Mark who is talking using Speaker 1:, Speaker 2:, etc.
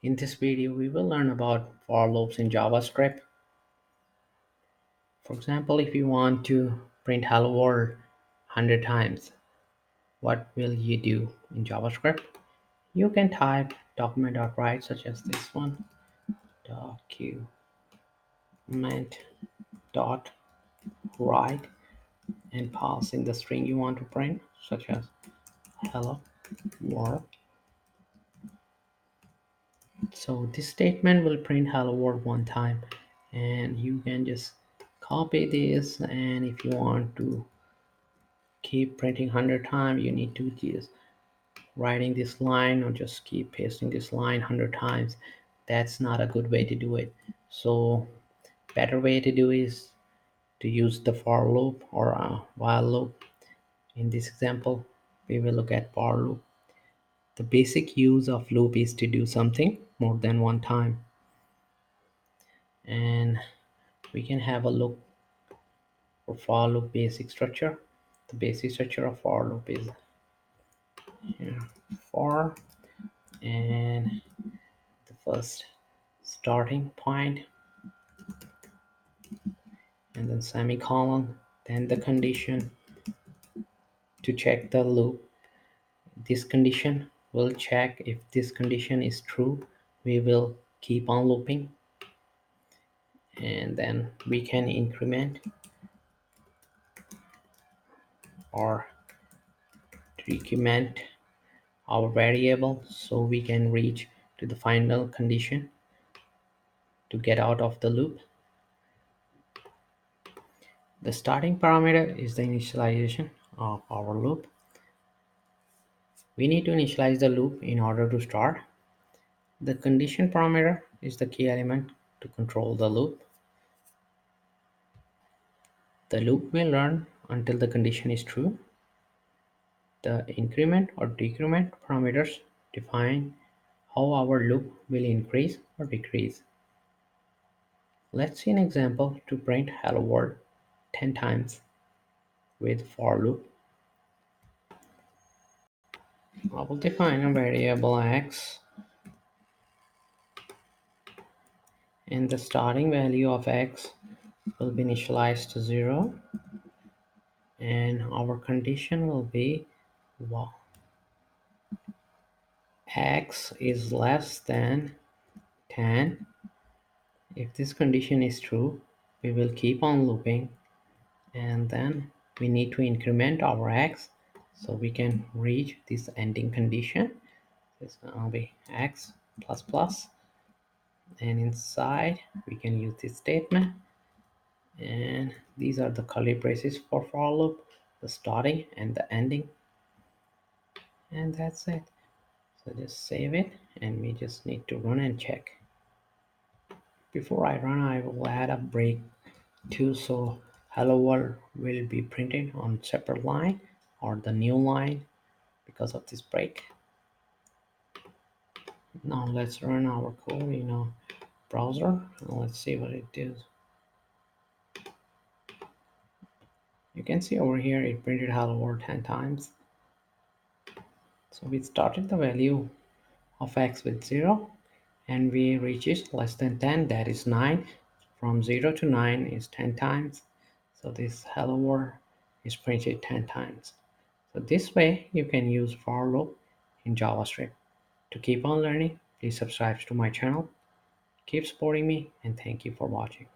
Speaker 1: In this video, we will learn about for loops in JavaScript. For example, if you want to print hello world 100 times, what will you do in JavaScript? You can type document.write, such as this one, document.write, and pass in the string you want to print, such as hello world. So this statement will print hello world one time, and you can just copy this, and if you want to keep printing 100 times, you need to just writing this line or just keep pasting this line 100 times. That's not a good way to do it. So better way to do is to use the for loop or a while loop. In this example, we will look at for loop. The basic use of loop is to do something more than one time, and we can have a look for loop basic structure. The basic structure of for loop is here, for, and the first starting point, and then semicolon, then the condition to check the loop. This condition will check if this condition is true, we will keep on looping, and then we can increment or decrement our variable so we can reach to the final condition to get out of the loop. The starting parameter is the initialization of our loop. We need to initialize the loop in order to start. The condition parameter is the key element to control the loop. The loop will run until the condition is true. The increment or decrement parameters define how our loop will increase or decrease. Let's see an example to print hello world 10 times with for loop. I will define a variable x, and the starting value of x will be initialized to 0, and our condition will be well, x is less than 10. If this condition is true, we will keep on looping, and then we need to increment our x so we can reach this ending condition. This will be x plus plus, and inside we can use this statement, and these are the curly braces for loop, the starting and the ending, and that's it. So just save it, and we just need to run and check. Before I run, I will add a break too, so hello world will be printed on separate line or the new line because of this break. Now let's run our code in a browser, and let's see what it does. You can see over here it printed hello world 10 times. So we started the value of x with 0, and we reach it less than 10, that is 9. From 0 to 9 is 10 times. So this hello world is printed 10 times. So this way you can use for loop in JavaScript. To keep on learning, please subscribe to my channel. Keep supporting me, and thank you for watching.